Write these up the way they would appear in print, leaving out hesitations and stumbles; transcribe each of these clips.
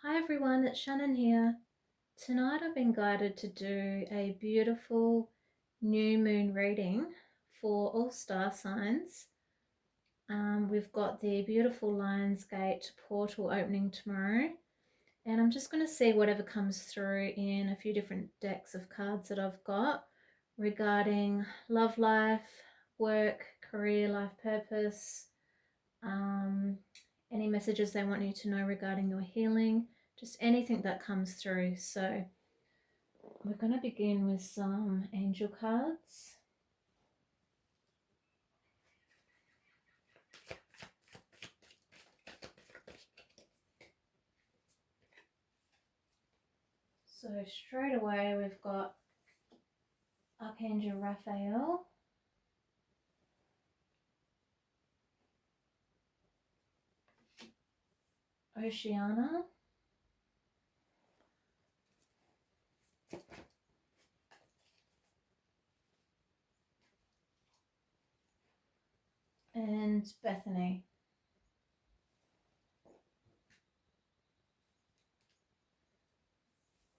Hi everyone, it's Shannon here. Tonight I've been guided to do a beautiful new moon reading for all star signs. We've got the beautiful Lionsgate portal opening tomorrow, and I'm just going to see whatever comes through in a few different decks of cards that I've got regarding love life, work, career, life purpose, any messages they want you to know regarding your healing, just anything that comes through. So we're going to begin with some angel cards. So straight away we've got Archangel Raphael, Oceana, and Bethany.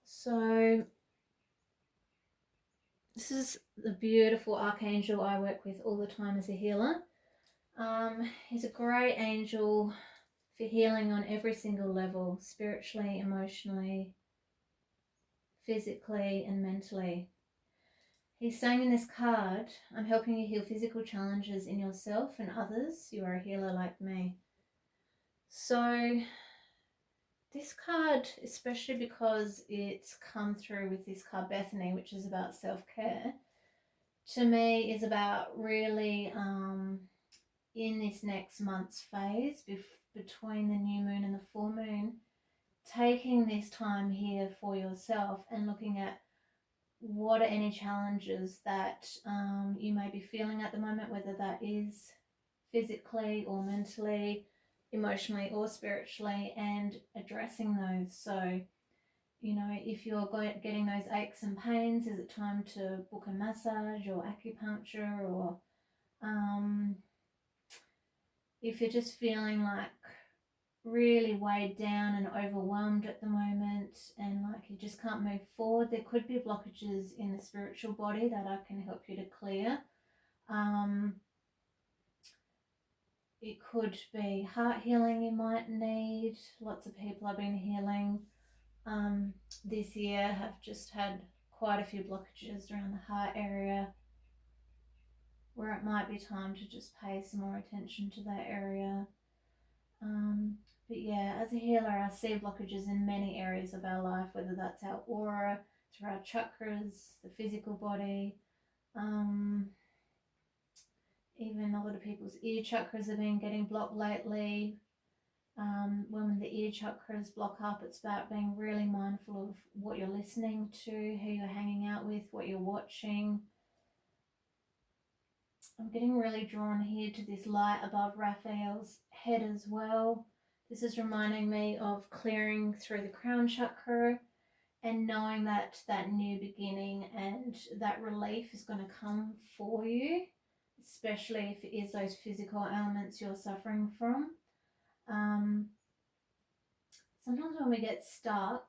So this is the beautiful archangel I work with all the time as a healer. He's a great angel for healing on every single level, spiritually, emotionally, physically, and mentally. He's saying in this card, I'm helping you heal physical challenges in yourself and others. You are a healer like me. So this card, especially because it's come through with this card Bethany, which is about self-care, to me is about really in this next month's phase between the new moon and the full moon, taking this time here for yourself and looking at what are any challenges that you may be feeling at the moment, whether that is physically or mentally, emotionally or spiritually, and addressing those. So, you know, if you're getting those aches and pains, is it time to book a massage or acupuncture? Or if you're just feeling like really weighed down and overwhelmed at the moment and like you just can't move forward, there could be blockages in the spiritual body that I can help you to clear. It could be heart healing you might need. Lots of people I've been healing this year have just had quite a few blockages around the heart area, where it might be time to just pay some more attention to that area. But yeah, as a healer, I see blockages in many areas of our life, whether that's our aura, through our chakras, the physical body. Even a lot of people's ear chakras have been getting blocked lately. When the ear chakras block up, it's about being really mindful of what you're listening to, who you're hanging out with, what you're watching. I'm getting really drawn here to this light above Raphael's head as well. This is reminding me of clearing through the crown chakra and knowing that that new beginning and that relief is going to come for you, especially if it is those physical ailments you're suffering from. Sometimes when we get stuck,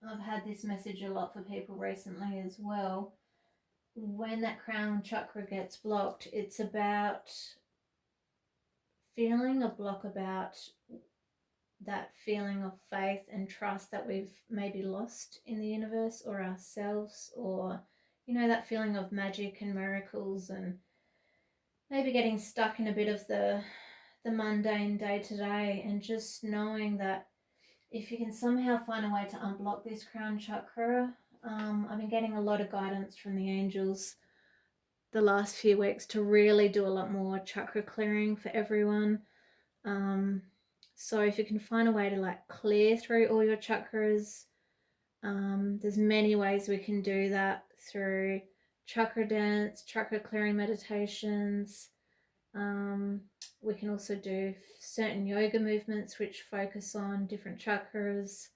I've had this message a lot for people recently as well. When that crown chakra gets blocked, it's about feeling a block about that feeling of faith and trust that we've maybe lost in the universe or ourselves, or, you know, that feeling of magic and miracles, and maybe getting stuck in a bit of the mundane day to day, and just knowing that if you can somehow find a way to unblock this crown chakra, I've been getting a lot of guidance from the angels the last few weeks to really do a lot more chakra clearing for everyone. So if you can find a way to like clear through all your chakras, there's many ways we can do that through chakra dance, chakra clearing meditations. We can also do certain yoga movements which focus on different chakras,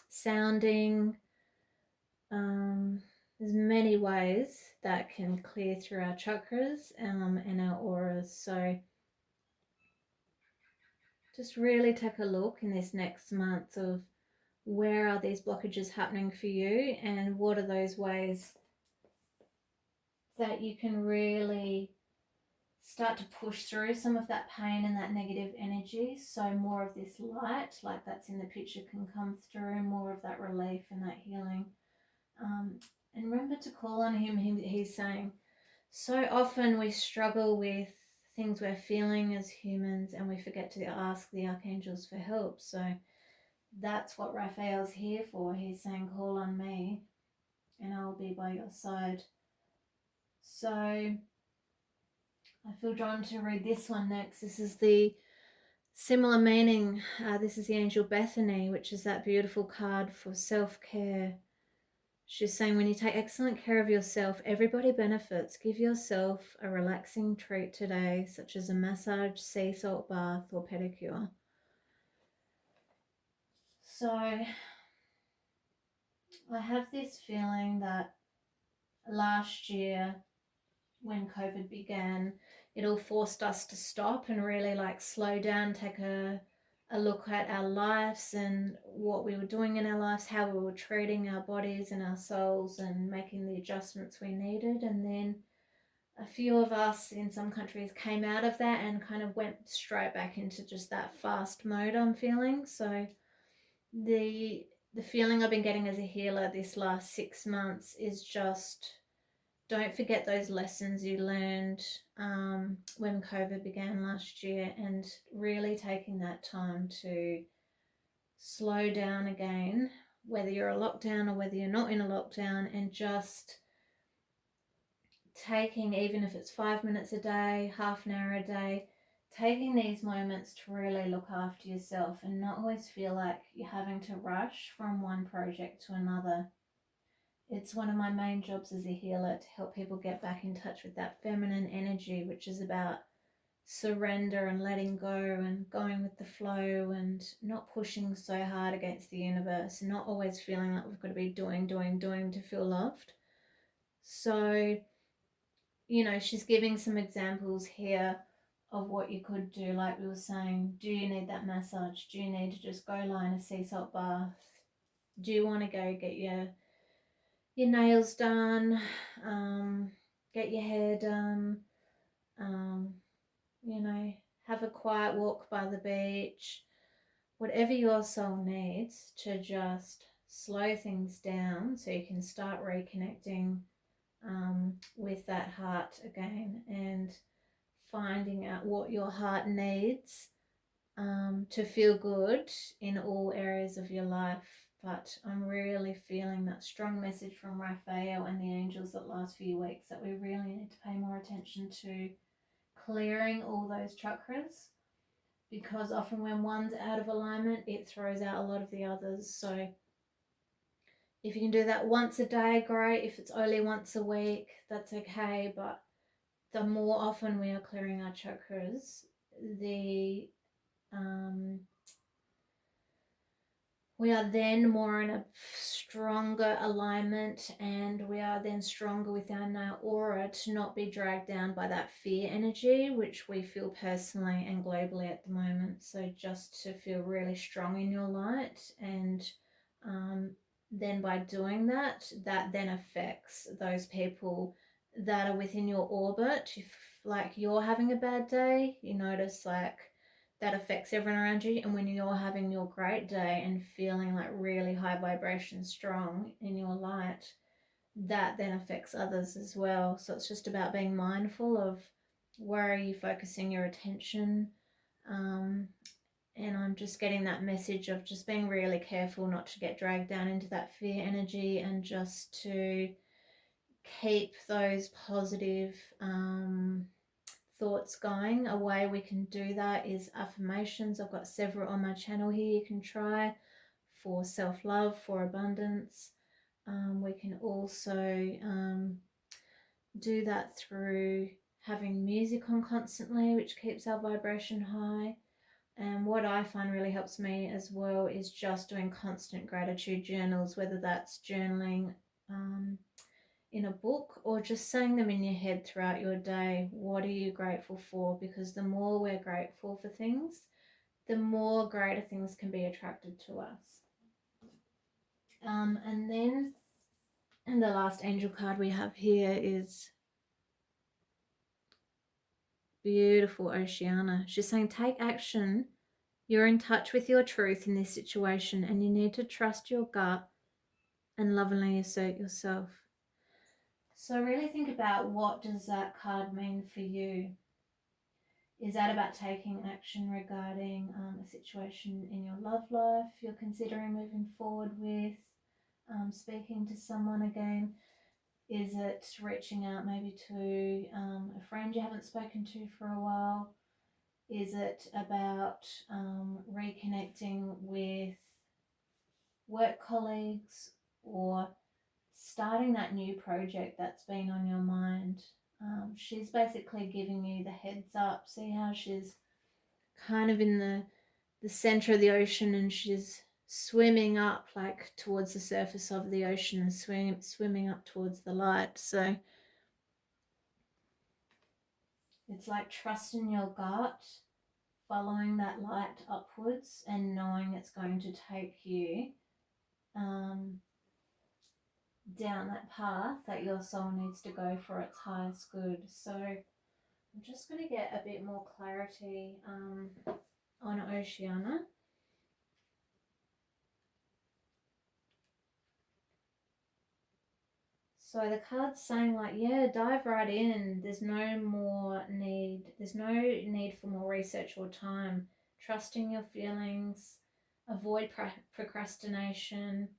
sounding. There's many ways that can clear through our chakras and our auras. So just really take a look in this next month of where are these blockages happening for you, and what are those ways that you can really start to push through some of that pain and that negative energy, so more of this light like that's in the picture can come through, more of that relief and that healing. And remember to call on him. He's saying so often we struggle with things we're feeling as humans and we forget to ask the archangels for help. So that's what Raphael's here for. He's saying, call on me and I'll be by your side. So I feel drawn to read this one next. This is the similar meaning. This is the angel Bethany, which is that beautiful card for self-care. She's saying, when you take excellent care of yourself, everybody benefits. Give yourself a relaxing treat today, such as a massage, sea salt bath, or pedicure. So I have this feeling that last year when COVID began, it all forced us to stop and really slow down, take a look at our lives and what we were doing in our lives, how we were treating our bodies and our souls and making the adjustments we needed. And then a few of us in some countries came out of that and kind of went straight back into just that fast mode I'm feeling. So the feeling I've been getting as a healer this last 6 months is just, don't forget those lessons you learned when COVID began last year, and really taking that time to slow down again, whether you're a lockdown or whether you're not in a lockdown, and just taking, even if it's 5 minutes a day, half an hour a day, taking these moments to really look after yourself and not always feel like you're having to rush from one project to another. It's one of my main jobs as a healer to help people get back in touch with that feminine energy, which is about surrender and letting go and going with the flow and not pushing so hard against the universe and not always feeling like we've got to be doing to feel loved. So, she's giving some examples here of what you could do. Like we were saying, do you need that massage? Do you need to just go lie in a sea salt bath? Do you want to go get your nails done, get your hair done, have a quiet walk by the beach, whatever your soul needs to just slow things down so you can start reconnecting with that heart again and finding out what your heart needs to feel good in all areas of your life. But I'm really feeling that strong message from Raphael and the angels that last few weeks that we really need to pay more attention to clearing all those chakras, because often when one's out of alignment, it throws out a lot of the others. So if you can do that once a day, great. If it's only once a week, that's okay. But the more often we are clearing our chakras, the we are then more in a stronger alignment, and we are then stronger within our aura to not be dragged down by that fear energy, which we feel personally and globally at the moment. So just to feel really strong in your light, and then by doing that, that then affects those people that are within your orbit. If you're having a bad day, you notice that affects everyone around you. And when you're having your great day and feeling really high vibration, strong in your light, that then affects others as well. So it's just about being mindful of where are you focusing your attention. And I'm just getting that message of just being really careful not to get dragged down into that fear energy, and just to keep those positive thoughts going. A way we can do that is affirmations. I've got several on my channel here you can try for self-love, for abundance. We can also do that through having music on constantly, which keeps our vibration high. And what I find really helps me as well is just doing constant gratitude journals, whether that's journaling in a book or just saying them in your head throughout your day. What are you grateful for? Because the more we're grateful for things, the more greater things can be attracted to us. And then, and the last angel card we have here is beautiful Oceana. She's saying, take action. You're in touch with your truth in this situation, and you need to trust your gut and lovingly assert yourself. So really think about, what does that card mean for you? Is that about taking action regarding a situation in your love life you're considering moving forward with, speaking to someone again? Is it reaching out maybe to a friend you haven't spoken to for a while? Is it about reconnecting with work colleagues, or starting that new project that's been on your mind? She's basically giving you the heads up. See how she's kind of in the center of the ocean, and she's swimming up like towards the surface of the ocean and swimming up towards the light. So it's like trusting your gut, following that light upwards, and knowing it's going to take you down that path that your soul needs to go for its highest good. So I'm just going to get a bit more clarity on Oceana. So the card's saying, like, yeah, dive right in. There's no need for more research or time. Trusting your feelings, avoid procrastination.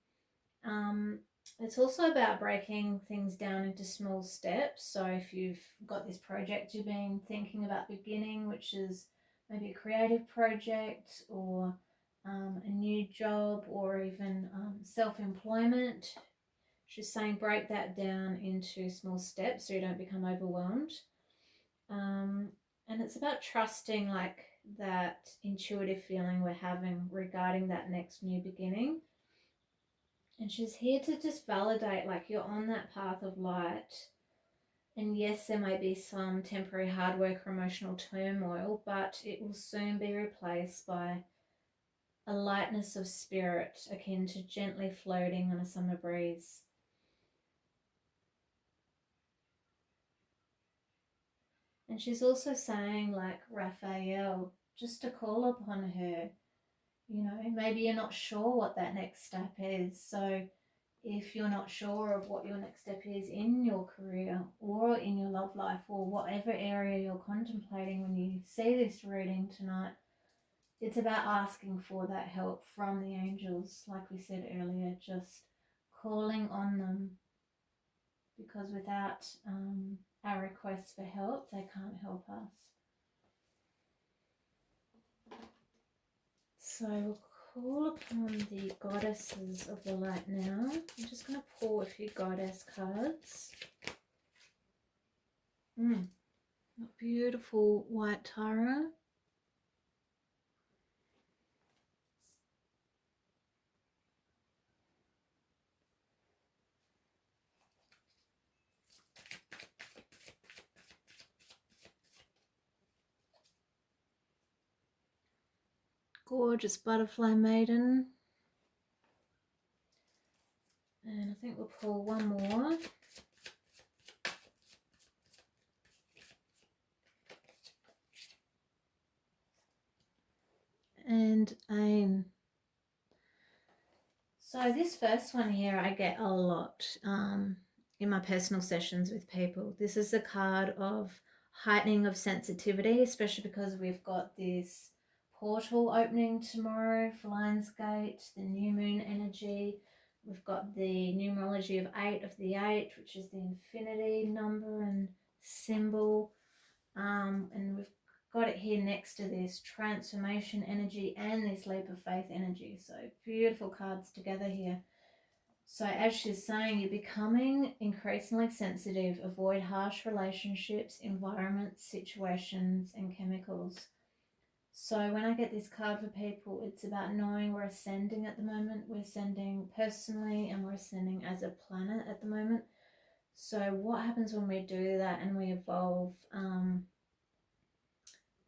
It's also about breaking things down into small steps. So if you've got this project you've been thinking about beginning, which is maybe a creative project, or a new job, or even self-employment, she's saying break that down into small steps so you don't become overwhelmed. And it's about trusting, like, that intuitive feeling we're having regarding that next new beginning. And she's here to just validate, like, you're on that path of light. And yes, there may be some temporary hard work or emotional turmoil, but it will soon be replaced by a lightness of spirit akin to gently floating on a summer breeze. And she's also saying, like Raphael, just to call upon her. You know, maybe you're not sure what that next step is. So if you're not sure of what your next step is in your career or in your love life, or whatever area you're contemplating when you see this reading tonight, it's about asking for that help from the angels, like we said earlier, just calling on them, because without our requests for help, they can't help us. So we'll call upon the goddesses of the light now. I'm just going to pull a few goddess cards. Beautiful white Tara. Gorgeous butterfly maiden. And I think we'll pull one more. And Ain. So this first one here I get a lot in my personal sessions with people. This is a card of heightening of sensitivity, especially because we've got this portal opening tomorrow for Lionsgate, the new moon energy. We've got the numerology of 8 of the 8, which is the infinity number and symbol. And we've got it here next to this transformation energy and this leap of faith energy. So beautiful cards together here. So as she's saying, you're becoming increasingly sensitive. Avoid harsh relationships, environments, situations, and chemicals. So when I get this card for people, it's about knowing we're ascending at the moment. We're ascending personally and we're ascending as a planet at the moment. So what happens when we do that and we evolve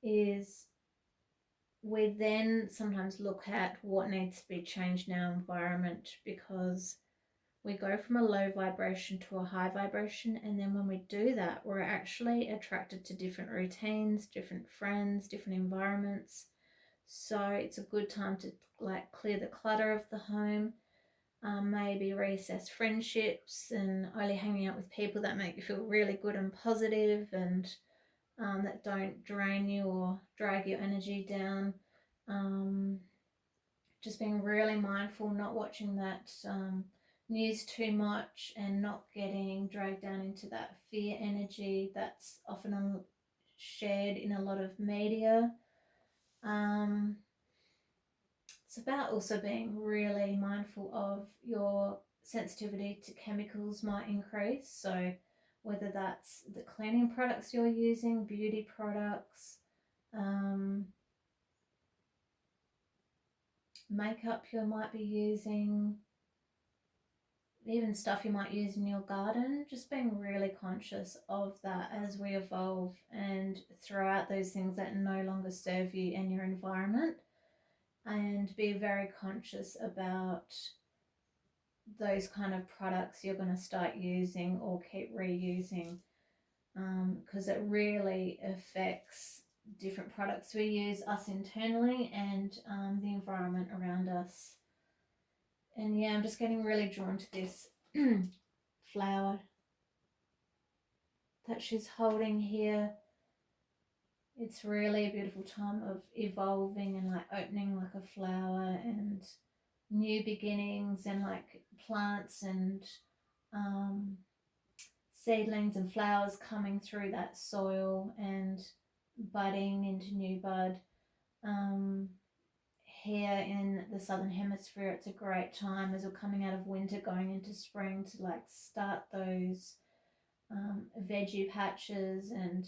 is we then sometimes look at what needs to be changed in our environment, because we go from a low vibration to a high vibration, and then when we do that, we're actually attracted to different routines, different friends, different environments. So it's a good time to like clear the clutter of the home, maybe reassess friendships and only hanging out with people that make you feel really good and positive, and that don't drain you or drag your energy down. Um, just being really mindful, not watching that news too much, and not getting dragged down into that fear energy that's often shared in a lot of media. Um, it's about also being really mindful of your sensitivity to chemicals might increase. So whether that's the cleaning products you're using, beauty products, um, makeup you might be using, even stuff you might use in your garden, just being really conscious of that as we evolve and throw out those things that no longer serve you and your environment, and be very conscious about those kind of products you're going to start using or keep reusing, because it really affects different products we use, us internally, and the environment around us. And yeah, I'm just getting really drawn to this flower that she's holding here. It's really a beautiful time of evolving and like opening like a flower and new beginnings, and like plants and um, seedlings and flowers coming through that soil and budding into new bud. Um, Here in the southern hemisphere, it's a great time as we're coming out of winter going into spring to like start those veggie patches and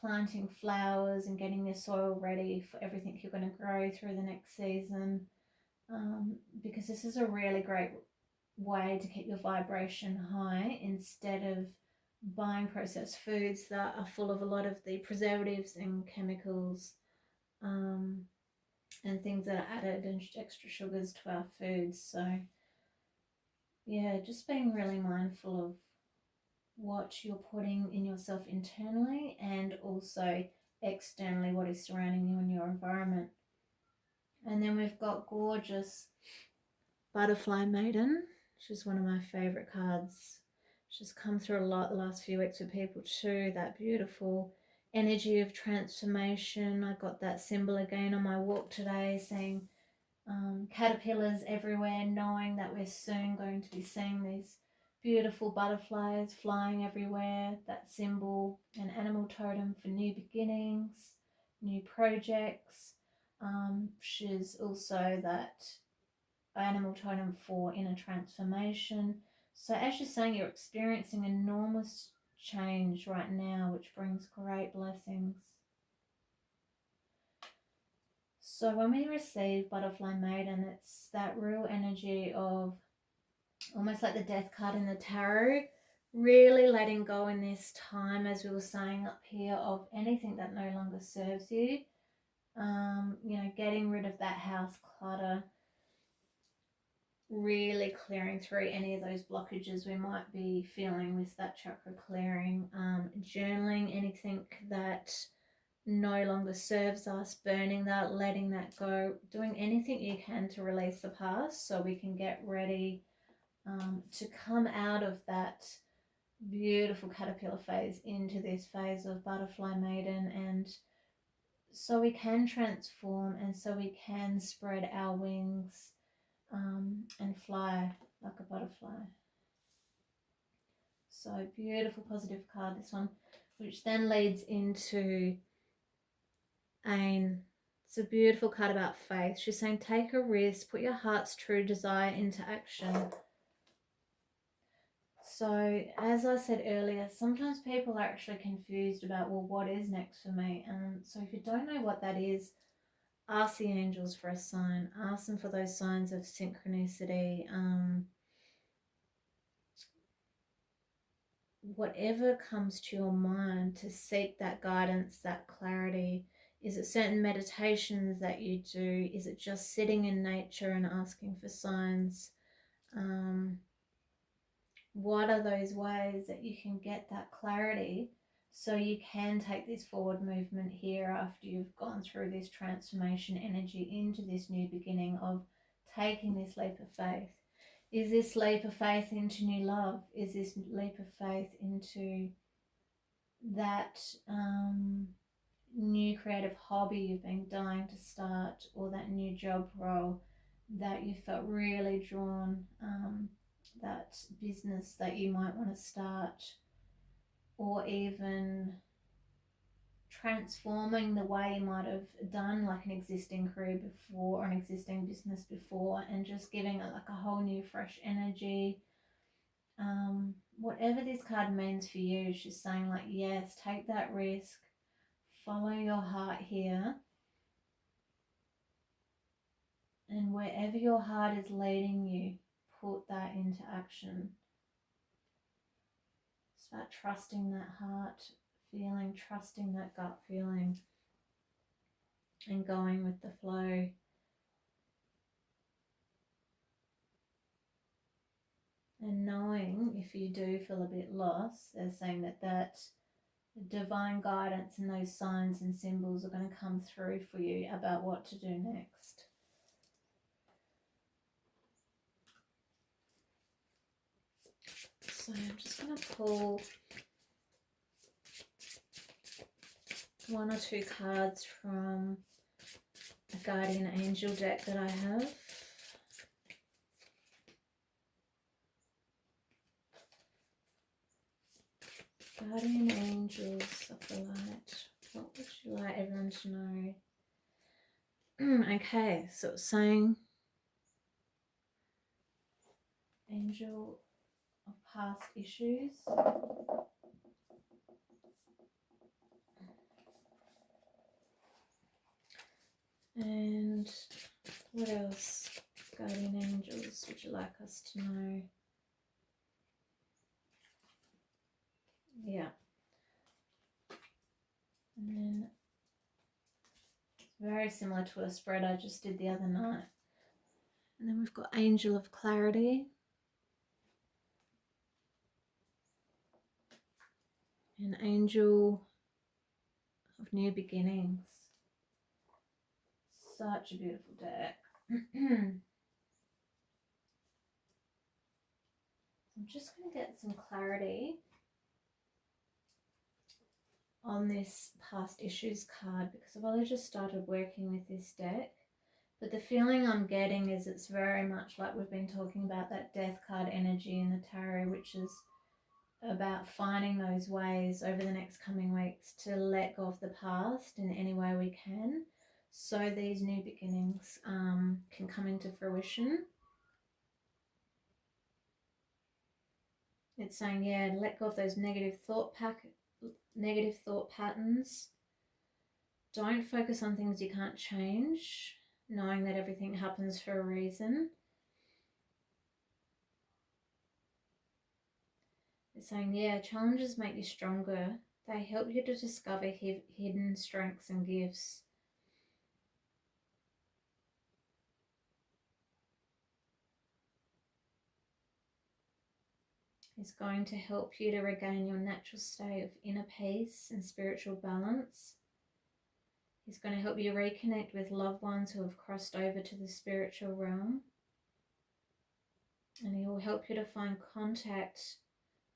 planting flowers and getting your soil ready for everything you're going to grow through the next season, because this is a really great way to keep your vibration high instead of buying processed foods that are full of a lot of the preservatives and chemicals, um, and things that are added and extra sugars to our foods. So yeah, just being really mindful of what you're putting in yourself internally and also externally, what is surrounding you in your environment. And then we've got gorgeous Butterfly Maiden. She's one of my favorite cards. She's come through a lot the last few weeks with people too. That beautiful energy of transformation. I got that symbol again on my walk today, saying caterpillars everywhere, knowing that we're soon going to be seeing these beautiful butterflies flying everywhere. That symbol, an animal totem for new beginnings, new projects. She's also that animal totem for inner transformation. So as you're saying, you're experiencing enormous change right now, which brings great blessings. So when we receive Butterfly Maiden, it's that real energy of almost like the death card in the tarot, really letting go in this time, as we were saying up here, of anything that no longer serves you. Getting rid of that house clutter, really clearing through any of those blockages we might be feeling with that chakra clearing, journaling anything that no longer serves us, burning that, letting that go, doing anything you can to release the past so we can get ready to come out of that beautiful caterpillar phase into this phase of Butterfly Maiden, and so we can transform and so we can spread our wings and fly like a butterfly. So beautiful, positive card, this one, which then leads into Ain. It's a beautiful card about faith. She's saying, take a risk, put your heart's true desire into action. So as I said earlier, sometimes people are actually confused about, well, what is next for me? And so if you don't know what that is, ask the angels for a sign. Ask them for those signs of synchronicity. Whatever comes to your mind, to seek that guidance, that clarity. Is it certain meditations that you do? Is it just sitting in nature and asking for signs? What are those ways that you can get that clarity so you can take this forward movement here after you've gone through this transformation energy into this new beginning of taking this leap of faith? Is this leap of faith into new love? Is this leap of faith into that new creative hobby you've been dying to start, or that new job role that you felt really drawn, that business that you might want to start, or even transforming the way you might have done like an existing career before or an existing business before, and just giving it like a whole new fresh energy. Whatever this card means for you, she's saying like, yes, take that risk, follow your heart here, and wherever your heart is leading you, put that into action. Start trusting that heart feeling, trusting that gut feeling, and going with the flow. And knowing if you do feel a bit lost, they're saying that divine guidance and those signs and symbols are going to come through for you about what to do next. So I'm just going to pull one or two cards from a guardian angel deck that I have. Guardian angels of the light. What would you like everyone to know? Okay, so it's saying angel of past issues. And what else, guardian angels, would you like us to know? Yeah. And then it's very similar to a spread I just did the other night. And then we've got angel of clarity. And angel of new beginnings. Such a beautiful deck. I'm just going to get some clarity on this past issues card because I've only just started working with this deck. But the feeling I'm getting is it's very much like we've been talking about that death card energy in the tarot, which is about finding those ways over the next coming weeks to let go of the past in any way we can, so these new beginnings can come into fruition. It's saying, yeah, let go of those negative thought patterns. Don't focus on things you can't change, knowing that everything happens for a reason. It's saying, yeah, challenges make you stronger. They help you to discover hidden strengths and gifts. It's going to help you to regain your natural state of inner peace and spiritual balance. It's going to help you reconnect with loved ones who have crossed over to the spiritual realm. And he will help you to find contact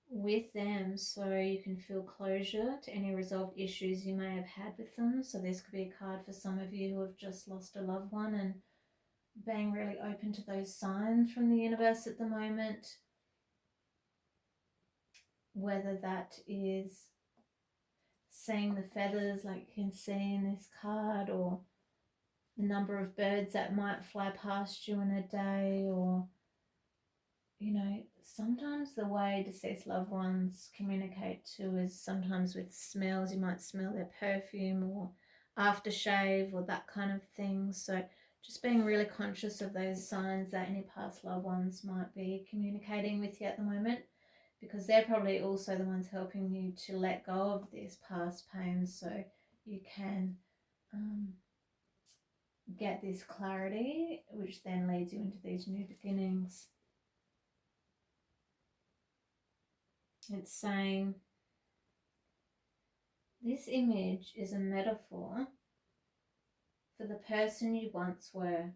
with them so you can feel closure to any resolved issues you may have had with them. So this could be a card for some of you who have just lost a loved one and being really open to those signs from the universe at the moment. Whether that is seeing the feathers like you can see in this card, or the number of birds that might fly past you in a day, or, you know, sometimes the way deceased loved ones communicate too is sometimes with smells. You might smell their perfume or aftershave or that kind of thing. So just being really conscious of those signs that any past loved ones might be communicating with you at the moment, because they're probably also the ones helping you to let go of these past pains so you can get this clarity, which then leads you into these new beginnings. It's saying this image is a metaphor for the person you once were.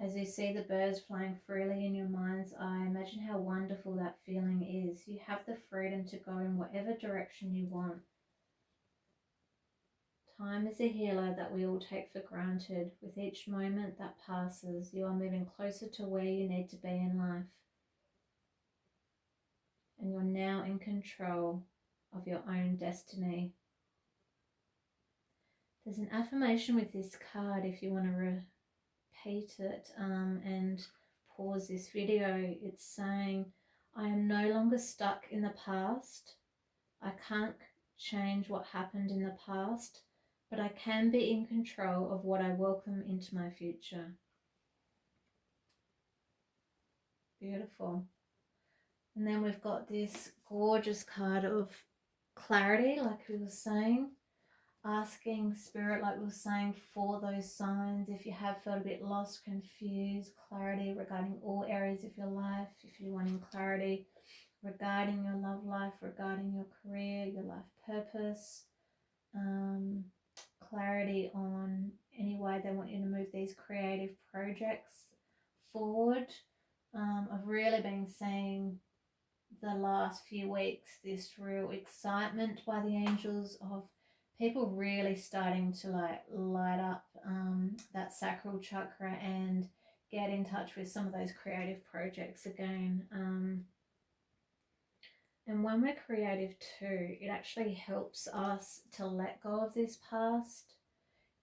As you see the birds flying freely in your mind's eye, imagine how wonderful that feeling is. You have the freedom to go in whatever direction you want. Time is a healer that we all take for granted. With each moment that passes, you are moving closer to where you need to be in life. And you're now in control of your own destiny. There's an affirmation with this card if you want to repeat it and pause this video. It's saying, I am no longer stuck in the past. I can't change what happened in the past, but I can be in control of what I welcome into my future. Beautiful. And then we've got this gorgeous card of clarity, like we were saying, asking Spirit, like we were saying, for those signs. If you have felt a bit lost, confused, clarity regarding all areas of your life, if you're wanting clarity regarding your love life, regarding your career, your life purpose, clarity on any way they want you to move these creative projects forward. I've really been seeing the last few weeks this real excitement by the angels of people really starting to like light up that sacral chakra and get in touch with some of those creative projects again. And when we're creative too, it actually helps us to let go of this past.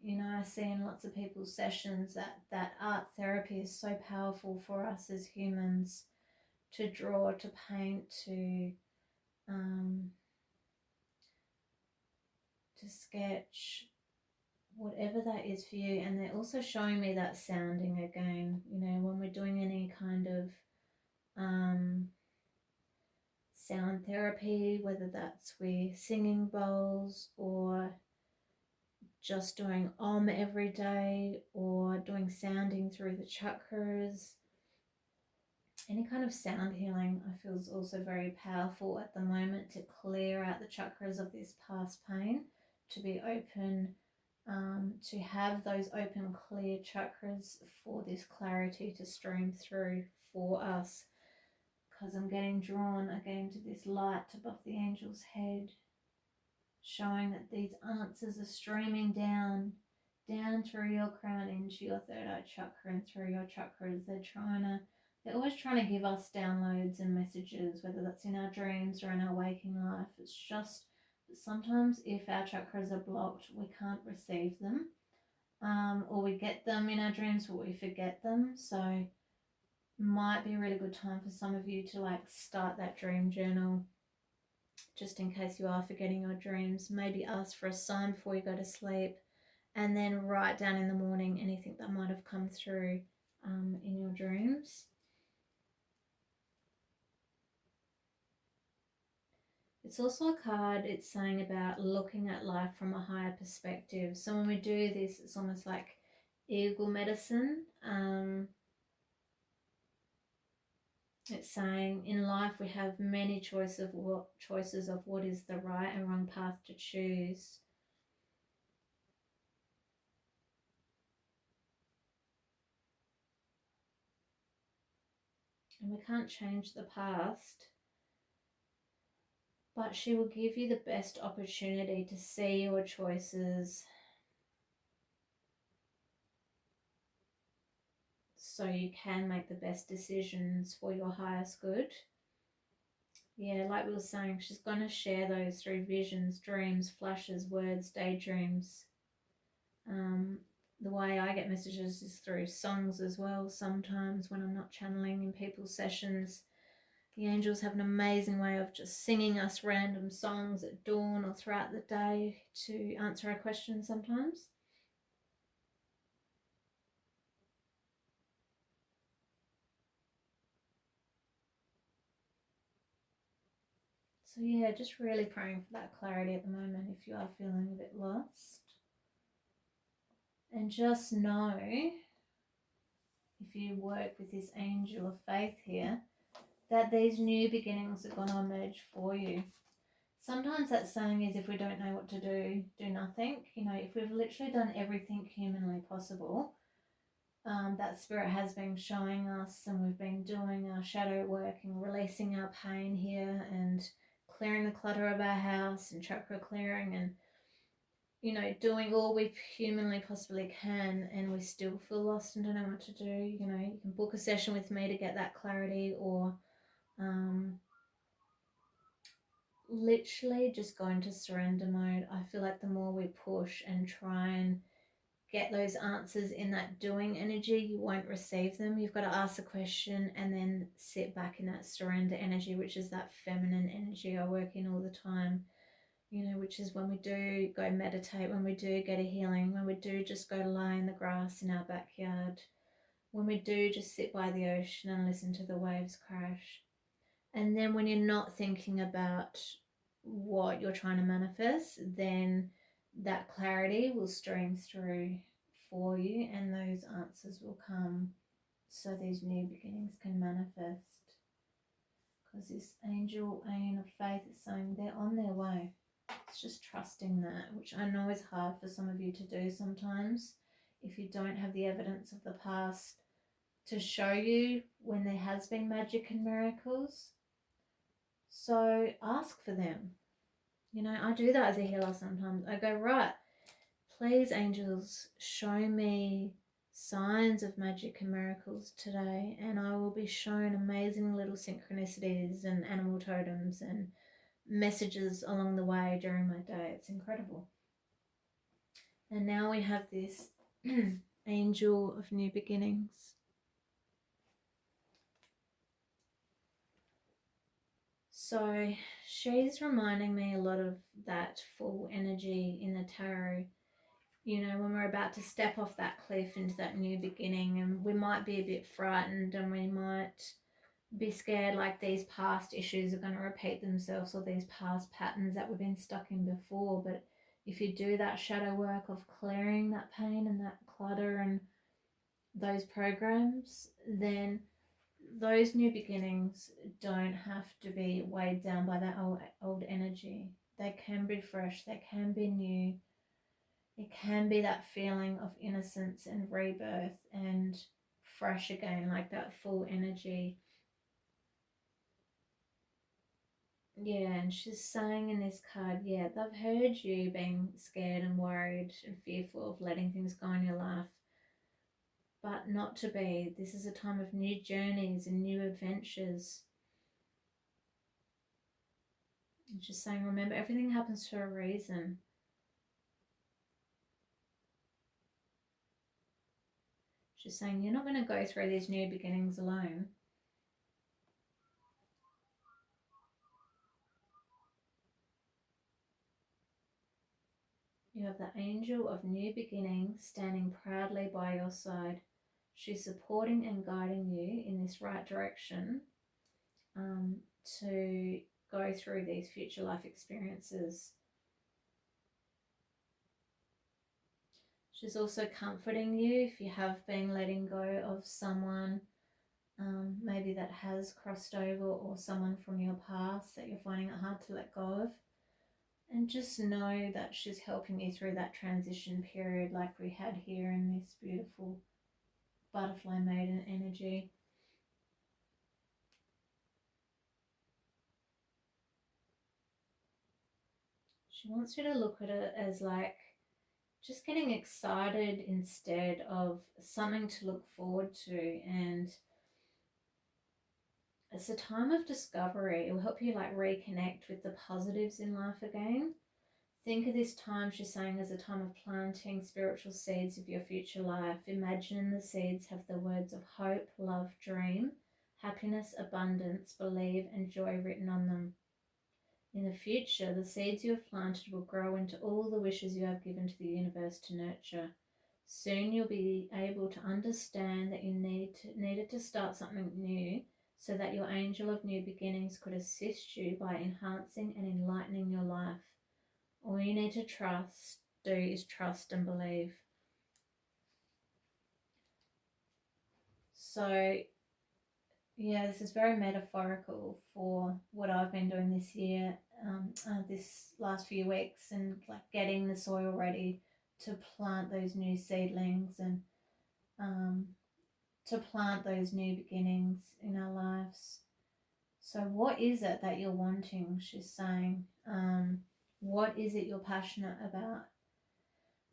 You know, I see in lots of people's sessions that art therapy is so powerful for us as humans, to draw, to paint, to sketch, whatever that is for you. And they're also showing me that sounding again, you know, when we're doing any kind of sound therapy, whether that's with singing bowls or just doing every day or doing sounding through the chakras. Any kind of sound healing I feel is also very powerful at the moment to clear out the chakras of this past pain, to be open, to have those open, clear chakras for this clarity to stream through for us. Because I'm getting drawn again to this light above the angel's head, showing that these answers are streaming down through your crown into your third eye chakra and through your chakras. They're always trying to give us downloads and messages, whether that's in our dreams or in our waking life. It's just that sometimes if our chakras are blocked, we can't receive them, or we get them in our dreams but we forget them. So might be a really good time for some of you to like start that dream journal, just in case you are forgetting your dreams. Maybe ask for a sign before you go to sleep, and then write down in the morning anything that might have come through in your dreams. It's also a card, it's saying about looking at life from a higher perspective. So when we do this, it's almost like eagle medicine. It's saying in life we have many choices of what is the right and wrong path to choose. And we can't change the past, but she will give you the best opportunity to see your choices so you can make the best decisions for your highest good. Yeah, like we were saying, she's going to share those through visions, dreams, flashes, words, daydreams. The way I get messages is through songs as well. Sometimes when I'm not channeling in people's sessions, the angels have an amazing way of just singing us random songs at dawn or throughout the day to answer our questions sometimes. So yeah, just really praying for that clarity at the moment if you are feeling a bit lost. And just know, if you work with this angel of faith here, that these new beginnings are going to emerge for you. Sometimes that saying is, if we don't know what to do, do nothing. You know, if we've literally done everything humanly possible, that spirit has been showing us, and we've been doing our shadow work and releasing our pain here and clearing the clutter of our house and chakra clearing and, you know, doing all we humanly possibly can, and we still feel lost and don't know what to do. You know, you can book a session with me to get that clarity, or literally just go into surrender mode. I feel like the more we push and try and get those answers in that doing energy, you won't receive them. You've got to ask the question and then sit back in that surrender energy, which is that feminine energy I work in all the time, you know, which is when we do go meditate, when we do get a healing, when we do just go lie in the grass in our backyard, when we do just sit by the ocean and listen to the waves crash. And then when you're not thinking about what you're trying to manifest, then that clarity will stream through for you and those answers will come, so these new beginnings can manifest. Because this angel of faith is saying they're on their way. It's just trusting that, which I know is hard for some of you to do sometimes if you don't have the evidence of the past to show you when there has been magic and miracles. So ask for them. You know, I do that as a healer sometimes. I go, right, please, angels, show me signs of magic and miracles today, and I will be shown amazing little synchronicities and animal totems and messages along the way during my day. It's incredible. And now we have this angel of new beginnings. So she's reminding me a lot of that full energy in the tarot. You know, when we're about to step off that cliff into that new beginning, and we might be a bit frightened and we might be scared like these past issues are going to repeat themselves, or these past patterns that we've been stuck in before. But if you do that shadow work of clearing that pain and that clutter and those programs, then those new beginnings don't have to be weighed down by that old energy. They can be fresh, they can be new. It can be that feeling of innocence and rebirth and fresh again, like that full energy. Yeah, and she's saying in this card, yeah, they've heard you being scared and worried and fearful of letting things go in your life, but not to be. This is a time of new journeys and new adventures. And she's saying, remember, everything happens for a reason. She's saying, you're not going to go through these new beginnings alone. You have the angel of new beginnings standing proudly by your side. She's supporting and guiding you in this right direction to go through these future life experiences. She's also comforting you if you have been letting go of someone maybe that has crossed over, or someone from your past that you're finding it hard to let go of. And just know that she's helping you through that transition period like we had here in this beautiful butterfly maiden energy. She wants you to look at it as like just getting excited instead of something to look forward to. And it's a time of discovery. It will help you like reconnect with the positives in life again. Think of this time, she's saying, as a time of planting spiritual seeds of your future life. Imagine the seeds have the words of hope, love, dream, happiness, abundance, believe, and joy written on them. In the future, the seeds you have planted will grow into all the wishes you have given to the universe to nurture. Soon you'll be able to understand that you needed to start something new, so that your angel of new beginnings could assist you by enhancing and enlightening your life. All you need to do is trust and believe. So yeah, this is very metaphorical for what I've been doing this year, this last few weeks, and like getting the soil ready to plant those new seedlings and to plant those new beginnings in our lives. So what is it that you're wanting? She's saying, what is it you're passionate about?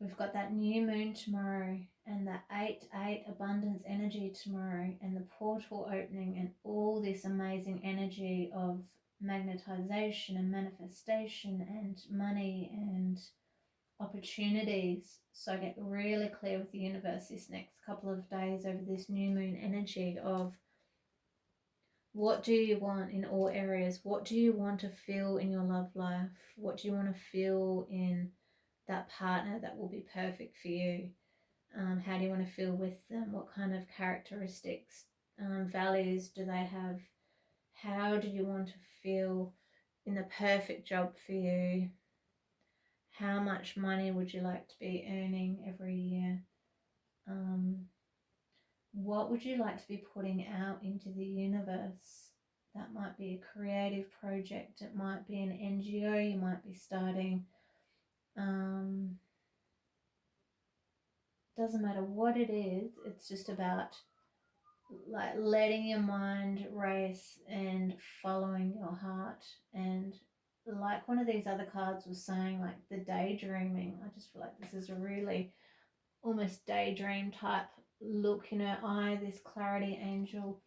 We've got that new moon tomorrow and that 8-8 abundance energy tomorrow and the portal opening and all this amazing energy of magnetization and manifestation and money and opportunities. So get really clear with the universe this next couple of days over this new moon energy of what do you want in all areas? What do you want to feel in your love life? What do you want to feel in that partner that will be perfect for you? How do you want to feel with them? What kind of characteristics, values do they have? How do you want to feel in the perfect job for you? How much money would you like to be earning every year? What would you like to be putting out into the universe? That might be a creative project. It might be an NGO you might be starting. Doesn't matter what it is. It's just about like letting your mind race and following your heart. And like one of these other cards was saying, like the daydreaming, I just feel like this is a really almost daydream type look in her eye, this clarity angel.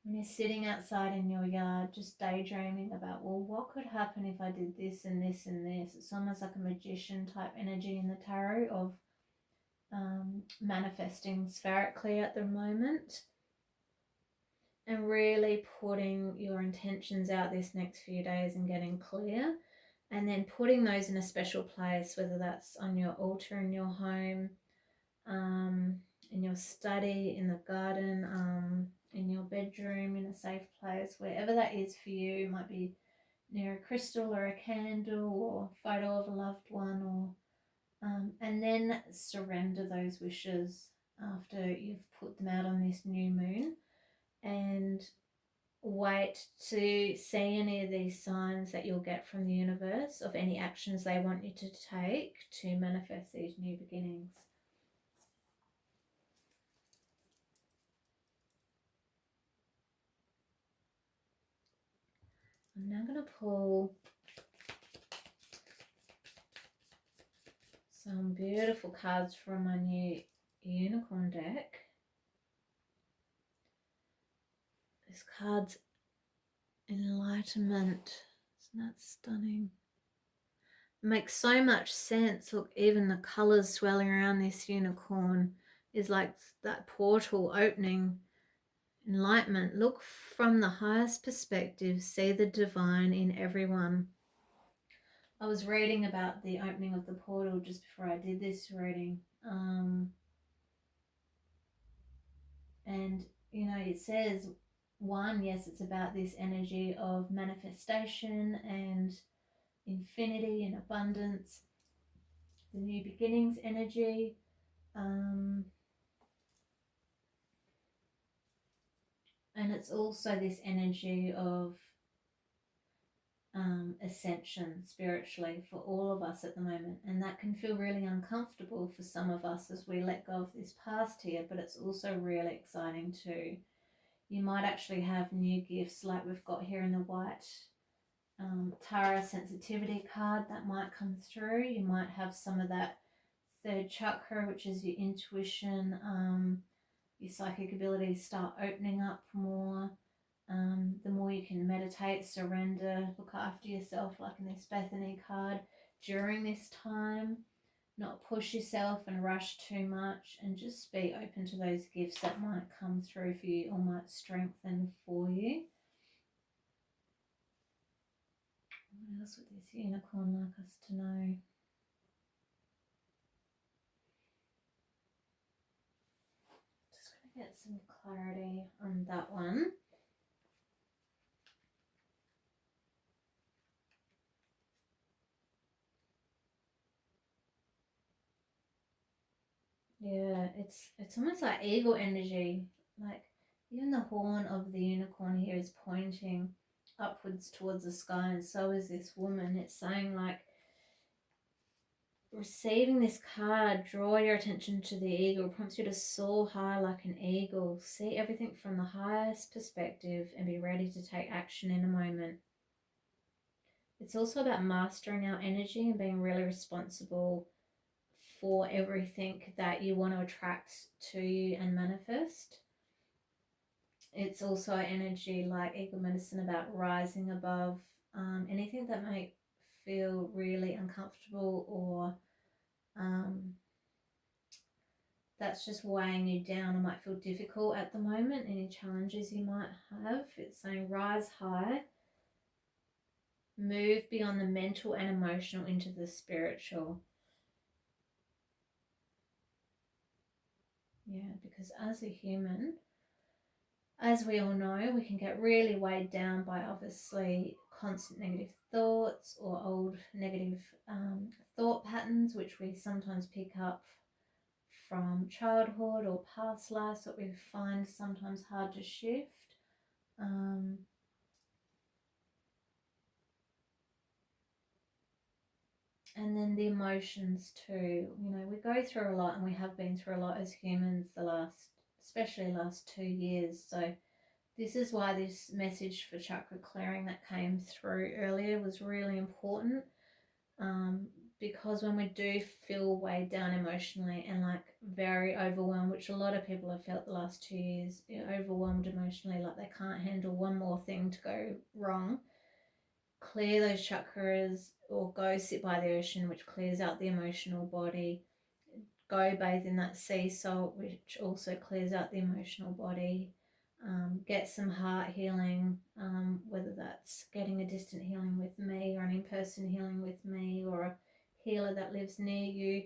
When you're sitting outside in your yard just daydreaming about, well, what could happen if I did this and this and this? It's almost like a magician type energy in the tarot of manifesting spherically at the moment, and really putting your intentions out this next few days and getting clear, and then putting those in a special place, whether that's on your altar in your home, in your study, in the garden, in your bedroom, in a safe place, wherever that is for you. It might be near a crystal or a candle or a photo of a loved one, or and then surrender those wishes after you've put them out on this new moon, and wait to see any of these signs that you'll get from the universe of any actions they want you to take to manifest these new beginnings. I'm now going to pull some beautiful cards from my new unicorn deck. This card's Enlightenment. Isn't that stunning? It makes so much sense. Look, even the colours swirling around this unicorn is like that portal opening. Enlightenment. Look from the highest perspective. See the divine in everyone. I was reading about the opening of the portal just before I did this reading. And, you know, it says, one, yes, it's about this energy of manifestation and infinity and abundance, the new beginnings energy. And it's also this energy of ascension spiritually for all of us at the moment, and that can feel really uncomfortable for some of us as we let go of this past here, but it's also really exciting too. You might actually have new gifts like we've got here in the white Tara sensitivity card that might come through. You might have some of that third chakra, which is your intuition, your psychic abilities start opening up more. The more you can meditate, surrender, look after yourself, like in this Bethany card, during this time, not push yourself and rush too much, and just be open to those gifts that might come through for you or might strengthen for you. What else would this unicorn like us to know? Just going to get some clarity on that one. Yeah, it's almost like eagle energy. like even the horn of the unicorn here is pointing upwards towards the sky, and so is this woman. It's saying like, receiving this card, draw your attention to the eagle, prompts you to soar high like an eagle, see everything from the highest perspective and be ready to take action in a moment. It's also about mastering our energy and being really responsible for everything that you want to attract to you and manifest. It's also energy like eagle medicine, about rising above anything that might feel really uncomfortable or that's just weighing you down or might feel difficult at the moment, any challenges you might have. It's saying rise high, move beyond the mental and emotional into the spiritual. Yeah, because as a human, as we all know, we can get really weighed down by obviously constant negative thoughts or old negative thought patterns, which we sometimes pick up from childhood or past lives that we find sometimes hard to shift. And then the emotions too. You know, we go through a lot, and we have been through a lot as humans especially last 2 years. So this is why this message for chakra clearing that came through earlier was really important. Because when we do feel weighed down emotionally and like very overwhelmed, which a lot of people have felt the last 2 years, overwhelmed emotionally, like they can't handle one more thing to go wrong, clear those chakras or go sit by the ocean, which clears out the emotional body. Go bathe in that sea salt, which also clears out the emotional body. Get some heart healing, whether that's getting a distant healing with me or an in-person healing with me or a healer that lives near you.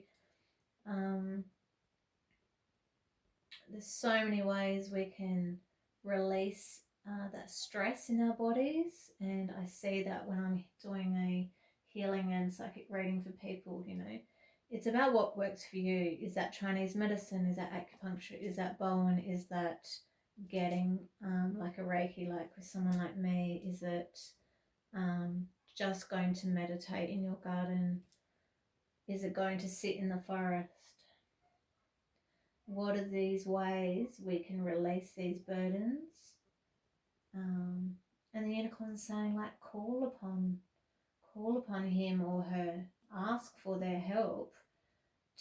There's so many ways we can release that stress in our bodies, and I see that when I'm doing a healing and psychic reading for people, you know, it's about what works for you. Is that Chinese medicine? Is that acupuncture? Is that Bowen? Is that getting like a Reiki, like with someone like me? Is it just going to meditate in your garden? Is it going to sit in the forest? What are these ways we can release these burdens? And the unicorn's saying, like, call upon him or her, ask for their help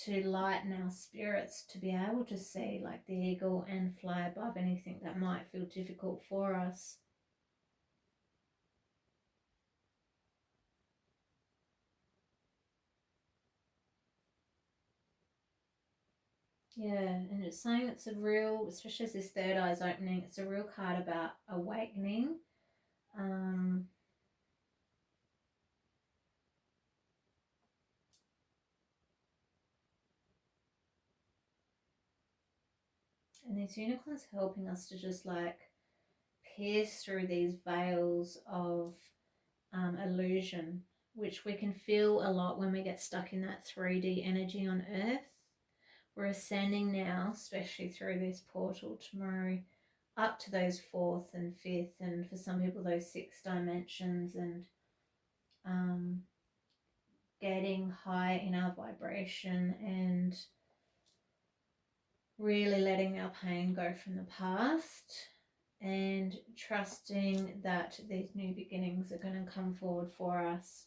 to lighten our spirits, to be able to see like the eagle and fly above anything that might feel difficult for us. Yeah, and it's saying it's a real, especially as this third eye's opening, it's a real card about awakening. And these unicorns helping us to just like pierce through these veils of illusion, which we can feel a lot when we get stuck in that 3D energy on Earth. We're ascending now, especially through this portal tomorrow, up to those fourth and fifth, and for some people those 6 dimensions, and getting high in our vibration and really letting our pain go from the past and trusting that these new beginnings are going to come forward for us.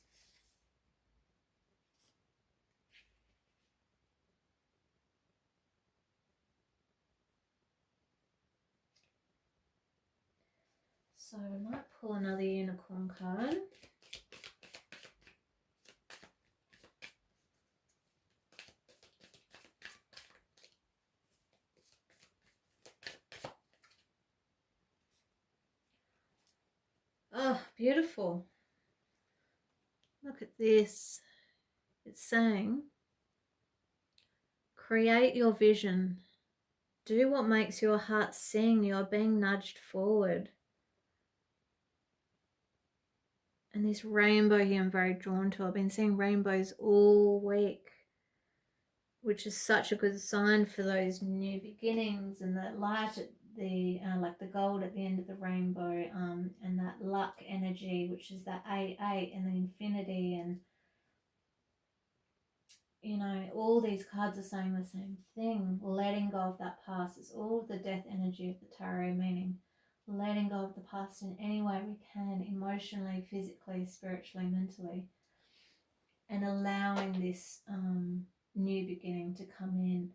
So I might pull another unicorn card. Oh, beautiful. Look at this. It's saying, create your vision. Do what makes your heart sing. You're being nudged forward. And this rainbow here I'm very drawn to. I've been seeing rainbows all week, which is such a good sign for those new beginnings and the light the like the gold at the end of the rainbow, and that luck energy, which is that 8 and the infinity, and you know, all these cards are saying the same thing. Letting go of that past. It's all the death energy of the tarot, meaning letting go of the past in any way we can, emotionally, physically, spiritually, mentally, and allowing this new beginning to come in,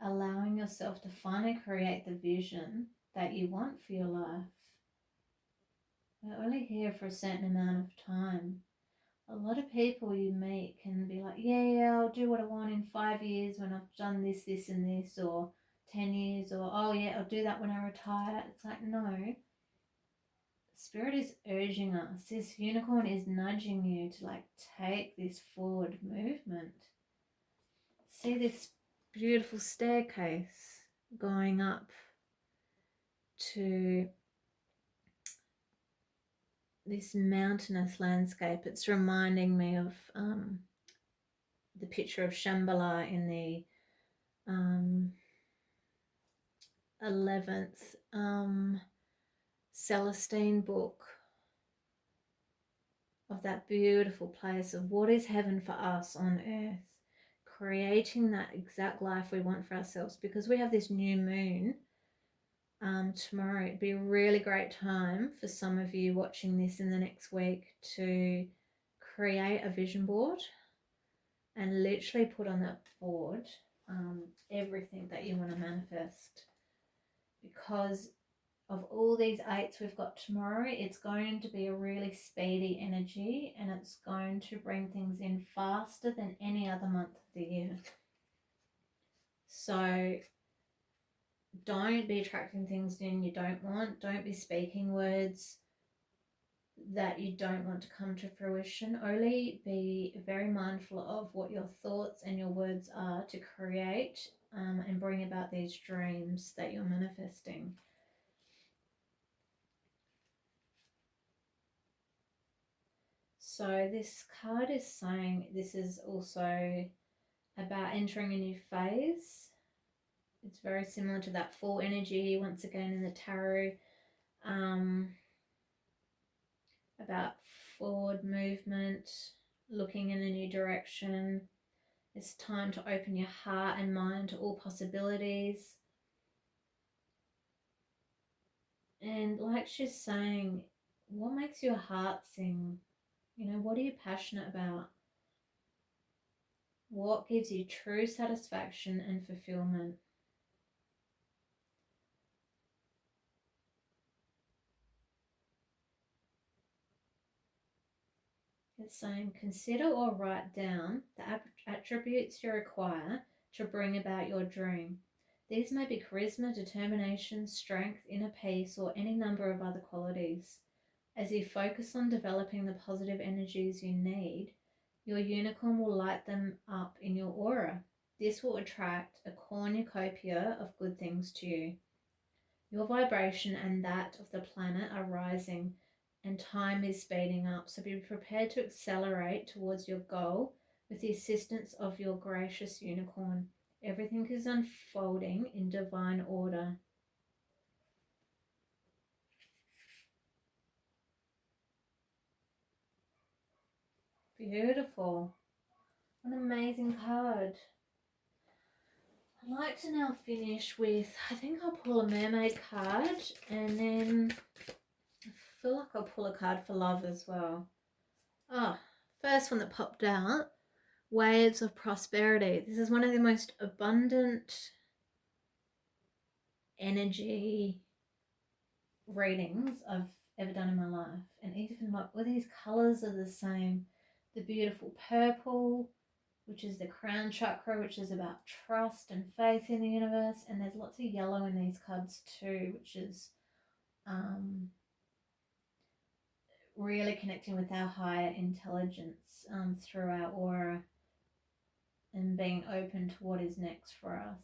allowing yourself to finally create the vision that you want for your life. We're only here for a certain amount of time. A lot of people you meet can be like, yeah, I'll do what I want in 5 years when I've done this, this, and this, or 10 years, or oh yeah, I'll do that when I retire. It's like, no. Spirit is urging us. This unicorn is nudging you to like take this forward movement. See this beautiful staircase going up to this mountainous landscape. It's reminding me of the picture of Shambhala in the 11th Celestine book, of that beautiful place of what is heaven for us on earth, creating that exact life we want for ourselves. Because we have this new moon tomorrow, it'd be a really great time for some of you watching this in the next week to create a vision board and literally put on that board everything that you want to manifest. Because of all these 8s we've got tomorrow, it's going to be a really speedy energy, and it's going to bring things in faster than any other month of the year. So don't be attracting things in you don't want. Don't be speaking words that you don't want to come to fruition. Only be very mindful of what your thoughts and your words are to create and bring about these dreams that you're manifesting. So this card is saying this is also about entering a new phase. It's very similar to that full energy once again in the tarot, about forward movement, looking in a new direction. It's time to open your heart and mind to all possibilities. And like she's saying, what makes your heart sing? You know, what are you passionate about? What gives you true satisfaction and fulfillment? It's saying, consider or write down the attributes you require to bring about your dream. These may be charisma, determination, strength, inner peace, or any number of other qualities. As you focus on developing the positive energies you need, your unicorn will light them up in your aura. This will attract a cornucopia of good things to you. Your vibration and that of the planet are rising, and time is speeding up. So be prepared to accelerate towards your goal with the assistance of your gracious unicorn. Everything is unfolding in divine order. Beautiful. What an amazing card. I'd like to now finish with, I think I'll pull a mermaid card, and then I feel like I'll pull a card for love as well. Oh, first one that popped out, waves of prosperity. This is one of the most abundant energy readings I've ever done in my life. And even like all these colours are the same. The beautiful purple, which is the crown chakra, which is about trust and faith in the universe. And there's lots of yellow in these cards too, which is really connecting with our higher intelligence through our aura and being open to what is next for us.